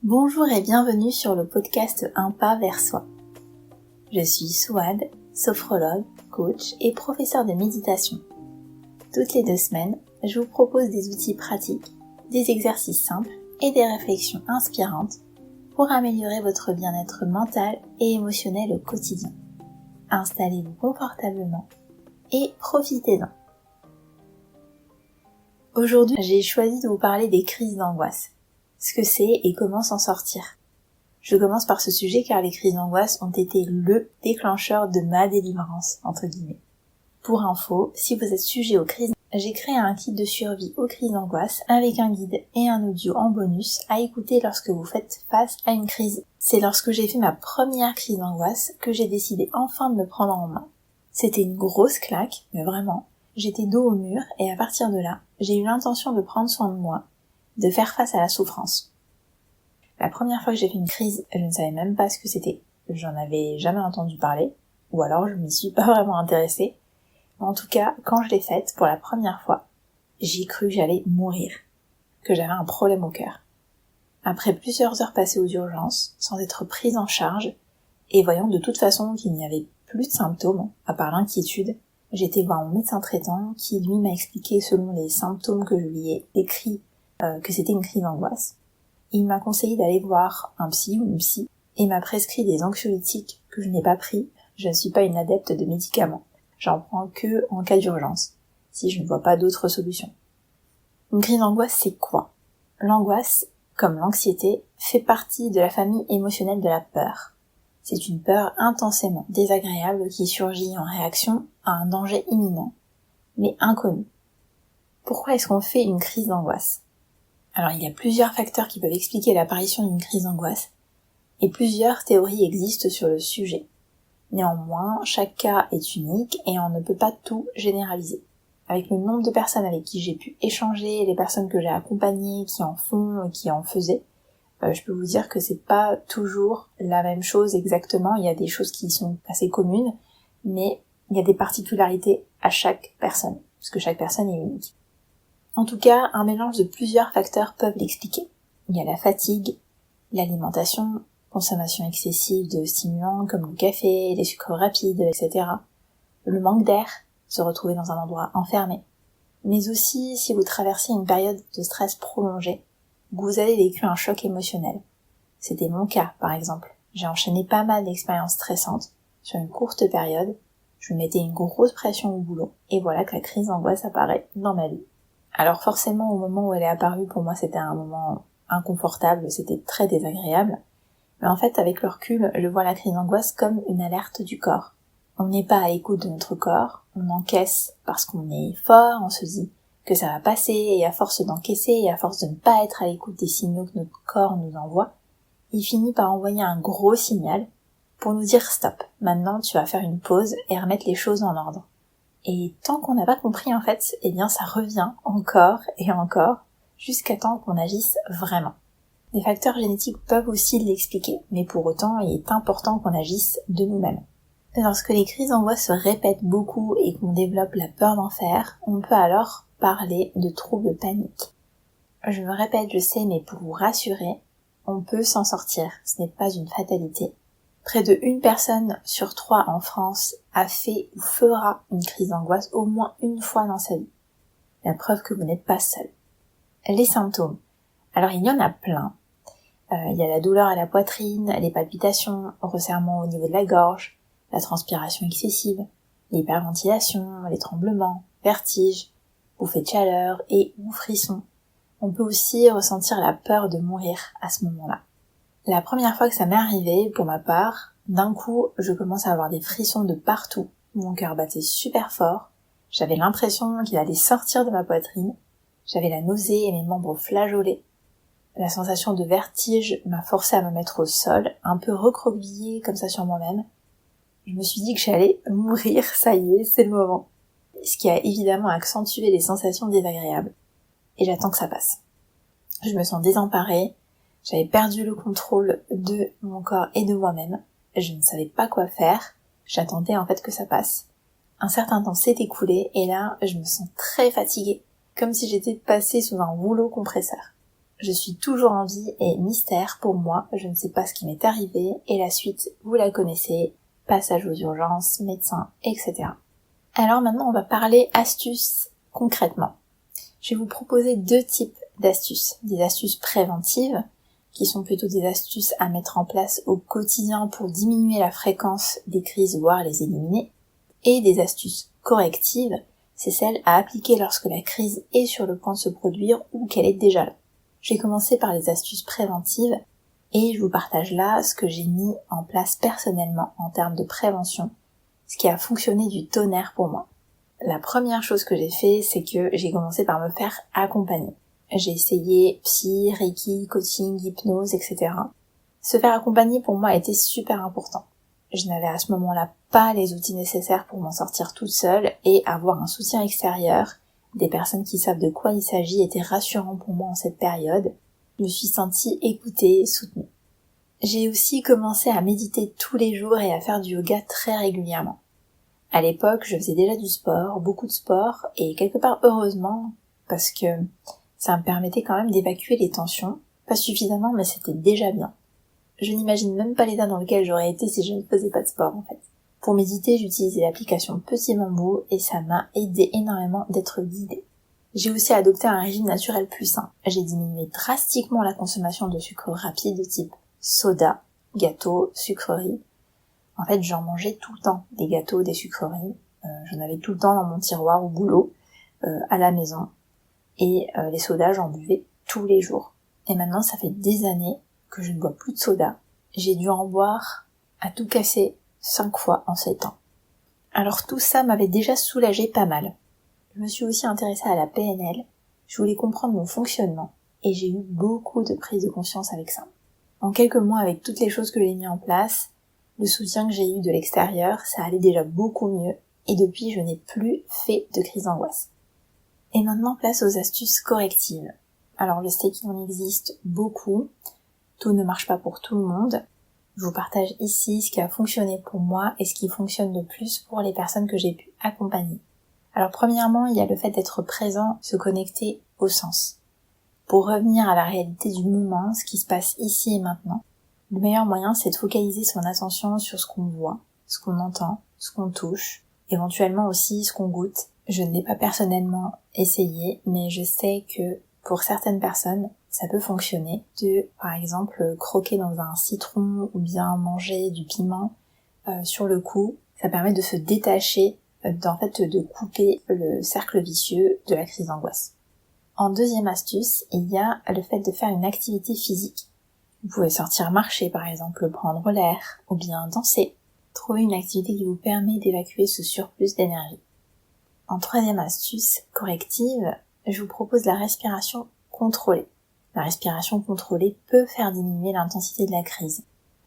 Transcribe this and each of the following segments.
Bonjour et bienvenue sur le podcast Un pas vers soi. Je suis Souad, sophrologue, coach et professeur de méditation. Toutes les 2 semaines, je vous propose des outils pratiques, des exercices simples et des réflexions inspirantes pour améliorer votre bien-être mental et émotionnel au quotidien. Installez-vous confortablement et profitez-en. Aujourd'hui, j'ai choisi de vous parler des crises d'angoisse, ce que c'est et comment s'en sortir. Je commence par ce sujet car les crises d'angoisse ont été le déclencheur de ma délivrance, entre guillemets. Pour info, si vous êtes sujet aux crises, j'ai créé un kit de survie aux crises d'angoisse avec un guide et un audio en bonus à écouter lorsque vous faites face à une crise. C'est lorsque j'ai fait ma première crise d'angoisse que j'ai décidé enfin de me prendre en main. C'était une grosse claque, mais vraiment, j'étais dos au mur et à partir de là, j'ai eu l'intention de prendre soin de moi, de faire face à la souffrance. La première fois que j'ai fait une crise, je ne savais même pas ce que c'était. J'en avais jamais entendu parler, ou alors je m'y suis pas vraiment intéressée. En tout cas, quand je l'ai faite pour la première fois, j'ai cru que j'allais mourir, que j'avais un problème au cœur. Après plusieurs heures passées aux urgences, sans être prise en charge, et voyant de toute façon qu'il n'y avait plus de symptômes, à part l'inquiétude, j'ai été voir mon médecin traitant qui lui m'a expliqué selon les symptômes que je lui ai décrits que c'était une crise d'angoisse. Il m'a conseillé d'aller voir un psy ou une psy et m'a prescrit des anxiolytiques que je n'ai pas pris. Je ne suis pas une adepte de médicaments. J'en prends que en cas d'urgence, si je ne vois pas d'autre solution. Une crise d'angoisse, c'est quoi? L'angoisse, comme l'anxiété, fait partie de la famille émotionnelle de la peur. C'est une peur intensément désagréable qui surgit en réaction à un danger imminent, mais inconnu. Pourquoi est-ce qu'on fait une crise d'angoisse? Alors il y a plusieurs facteurs qui peuvent expliquer l'apparition d'une crise d'angoisse, et plusieurs théories existent sur le sujet. Néanmoins, chaque cas est unique et on ne peut pas tout généraliser. Avec le nombre de personnes avec qui j'ai pu échanger, les personnes que j'ai accompagnées, qui en font, qui en faisaient, je peux vous dire que c'est pas toujours la même chose exactement. Il y a des choses qui sont assez communes, mais il y a des particularités à chaque personne, parce que chaque personne est unique. En tout cas, un mélange de plusieurs facteurs peuvent l'expliquer. Il y a la fatigue, l'alimentation, consommation excessive de stimulants comme le café, les sucres rapides, etc. Le manque d'air, se retrouver dans un endroit enfermé. Mais aussi si vous traversez une période de stress prolongée, vous avez vécu un choc émotionnel. C'était mon cas, par exemple. J'ai enchaîné pas mal d'expériences stressantes sur une courte période, je me mettais une grosse pression au boulot, et voilà que la crise d'angoisse apparaît dans ma vie. Alors forcément, au moment où elle est apparue, pour moi c'était un moment inconfortable, c'était très désagréable. Mais en fait, avec le recul, je vois la crise d'angoisse comme une alerte du corps. On n'est pas à l'écoute de notre corps, on encaisse parce qu'on est fort, on se dit que ça va passer, et à force d'encaisser, et à force de ne pas être à l'écoute des signaux que notre corps nous envoie, il finit par envoyer un gros signal pour nous dire stop, maintenant tu vas faire une pause et remettre les choses en ordre. Et tant qu'on n'a pas compris en fait, eh bien ça revient encore et encore, jusqu'à temps qu'on agisse vraiment. Les facteurs génétiques peuvent aussi l'expliquer, mais pour autant il est important qu'on agisse de nous-mêmes. Lorsque les crises d'angoisse se répètent beaucoup et qu'on développe la peur d'en faire, on peut alors parler de troubles paniques. Je me répète, je sais, mais pour vous rassurer, on peut s'en sortir, ce n'est pas une fatalité. Près de 1 personne sur 3 en France a fait ou fera une crise d'angoisse au moins une fois dans sa vie. La preuve que vous n'êtes pas seul. Les symptômes. Alors il y en a plein. Il y a la douleur à la poitrine, les palpitations, resserrement au niveau de la gorge, la transpiration excessive, l'hyperventilation, les tremblements, vertiges, bouffées de chaleur et ou frissons. On peut aussi ressentir la peur de mourir à ce moment-là. La première fois que ça m'est arrivé, pour ma part, d'un coup, je commence à avoir des frissons de partout. Mon cœur battait super fort. J'avais l'impression qu'il allait sortir de ma poitrine. J'avais la nausée et mes membres flageolés. La sensation de vertige m'a forcé à me mettre au sol, un peu recroquevillée comme ça sur moi-même. Je me suis dit que j'allais mourir, ça y est, c'est le moment. Ce qui a évidemment accentué les sensations désagréables. Et j'attends que ça passe. Je me sens désemparée. J'avais perdu le contrôle de mon corps et de moi-même. Je ne savais pas quoi faire. J'attendais en fait que ça passe. Un certain temps s'est écoulé et là, je me sens très fatiguée, comme si j'étais passée sous un rouleau compresseur. Je suis toujours en vie et mystère pour moi, je ne sais pas ce qui m'est arrivé et la suite, vous la connaissez, passage aux urgences, médecin, etc. Alors maintenant on va parler astuces concrètement. Je vais vous proposer 2 types d'astuces. Des astuces préventives, qui sont plutôt des astuces à mettre en place au quotidien pour diminuer la fréquence des crises, voire les éliminer. Et des astuces correctives, c'est celles à appliquer lorsque la crise est sur le point de se produire ou qu'elle est déjà là. Je vais commencer par les astuces préventives et je vous partage là ce que j'ai mis en place personnellement en termes de prévention, ce qui a fonctionné du tonnerre pour moi. La première chose que j'ai fait, c'est que j'ai commencé par me faire accompagner. J'ai essayé psy, reiki, coaching, hypnose, etc. Se faire accompagner pour moi était super important. Je n'avais à ce moment-là pas les outils nécessaires pour m'en sortir toute seule et avoir un soutien extérieur, des personnes qui savent de quoi il s'agit était rassurant pour moi en cette période. Je me suis sentie écoutée et soutenue. J'ai aussi commencé à méditer tous les jours et à faire du yoga très régulièrement. À l'époque, je faisais déjà du sport, beaucoup de sport, et quelque part heureusement, parce que ça me permettait quand même d'évacuer les tensions, pas suffisamment, mais c'était déjà bien. Je n'imagine même pas l'état dans lequel j'aurais été si je ne faisais pas de sport en fait. Pour méditer, j'utilisais l'application Petit Bambou et ça m'a aidé énormément d'être guidée. J'ai aussi adopté un régime naturel plus sain. J'ai diminué drastiquement la consommation de sucre rapide de type soda, gâteaux, sucreries. En fait, j'en mangeais tout le temps, des gâteaux, des sucreries. J'en avais tout le temps dans mon tiroir au boulot, à la maison. Et les sodas, j'en buvais tous les jours. Et maintenant, ça fait des années que je ne bois plus de soda. J'ai dû en boire à tout casser 5 fois en 7 ans. Alors tout ça m'avait déjà soulagé pas mal. Je me suis aussi intéressée à la PNL. Je voulais comprendre mon fonctionnement. Et j'ai eu beaucoup de prise de conscience avec ça. En quelques mois, avec toutes les choses que j'ai mis en place, le soutien que j'ai eu de l'extérieur, ça allait déjà beaucoup mieux. Et depuis, je n'ai plus fait de crise d'angoisse. Et maintenant, place aux astuces correctives. Alors, je sais qu'il en existe beaucoup. Tout ne marche pas pour tout le monde. Je vous partage ici ce qui a fonctionné pour moi et ce qui fonctionne le plus pour les personnes que j'ai pu accompagner. Alors, premièrement, il y a le fait d'être présent, se connecter au sens. Pour revenir à la réalité du moment, ce qui se passe ici et maintenant, le meilleur moyen, c'est de focaliser son attention sur ce qu'on voit, ce qu'on entend, ce qu'on touche, éventuellement aussi ce qu'on goûte. Je ne l'ai pas personnellement essayé, mais je sais que pour certaines personnes, ça peut fonctionner de, par exemple, croquer dans un citron ou bien manger du piment sur le coup. Ça permet de se détacher, de couper le cercle vicieux de la crise d'angoisse. En deuxième astuce, il y a le fait de faire une activité physique. Vous pouvez sortir marcher par exemple, prendre l'air, ou bien danser. Trouver une activité qui vous permet d'évacuer ce surplus d'énergie. En troisième astuce corrective, je vous propose la respiration contrôlée. La respiration contrôlée peut faire diminuer l'intensité de la crise.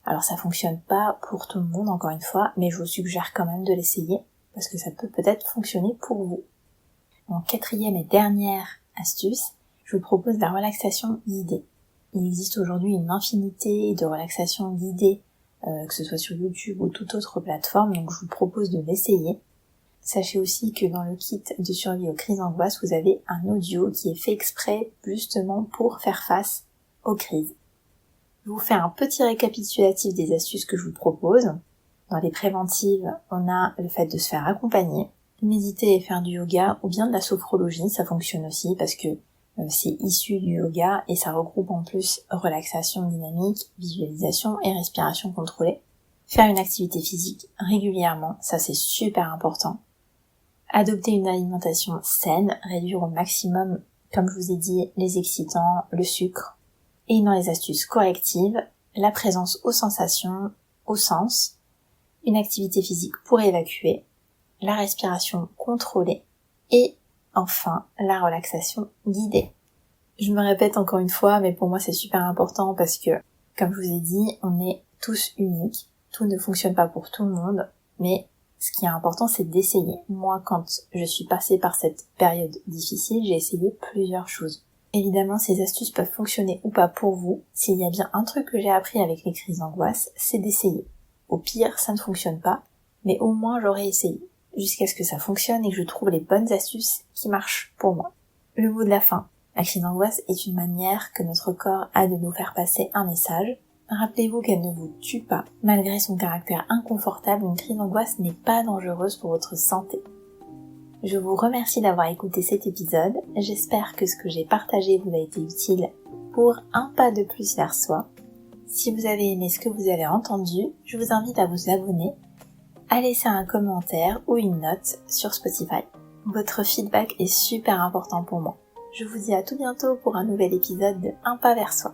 Alors ça fonctionne pas pour tout le monde encore une fois, mais je vous suggère quand même de l'essayer, parce que ça peut peut-être fonctionner pour vous. En quatrième et dernière astuce, je vous propose la relaxation guidée. Il existe aujourd'hui une infinité de relaxations guidées, que ce soit sur YouTube ou toute autre plateforme, donc je vous propose de l'essayer. Sachez aussi que dans le kit de survie aux crises d'angoisse, vous avez un audio qui est fait exprès justement pour faire face aux crises. Je vous fais un petit récapitulatif des astuces que je vous propose. Dans les préventives, on a le fait de se faire accompagner, méditer et faire du yoga ou bien de la sophrologie, ça fonctionne aussi parce que c'est issu du yoga et ça regroupe en plus relaxation dynamique, visualisation et respiration contrôlée. Faire une activité physique régulièrement, ça c'est super important. Adopter une alimentation saine, réduire au maximum, comme je vous ai dit, les excitants, le sucre. Et dans les astuces correctives, la présence aux sensations, au sens, une activité physique pour évacuer, la respiration contrôlée et enfin la relaxation guidée. Je me répète encore une fois, mais pour moi c'est super important parce que, comme je vous ai dit, on est tous uniques, tout ne fonctionne pas pour tout le monde, mais ce qui est important c'est d'essayer. Moi quand je suis passée par cette période difficile, j'ai essayé plusieurs choses. Évidemment ces astuces peuvent fonctionner ou pas pour vous, s'il y a bien un truc que j'ai appris avec les crises d'angoisse, c'est d'essayer. Au pire ça ne fonctionne pas, mais au moins j'aurais essayé, jusqu'à ce que ça fonctionne et que je trouve les bonnes astuces qui marchent pour moi. Le mot de la fin, La crise d'angoisse est une manière que notre corps a de nous faire passer un message. Rappelez-vous qu'elle ne vous tue pas. Malgré son caractère inconfortable, une crise d'angoisse n'est pas dangereuse pour votre santé. Je vous remercie d'avoir écouté cet épisode. J'espère que ce que j'ai partagé vous a été utile pour un pas de plus vers soi. Si vous avez aimé ce que vous avez entendu, je vous invite à vous abonner, à laisser un commentaire ou une note sur Spotify. Votre feedback est super important pour moi. Je vous dis à tout bientôt pour un nouvel épisode de Un pas vers soi.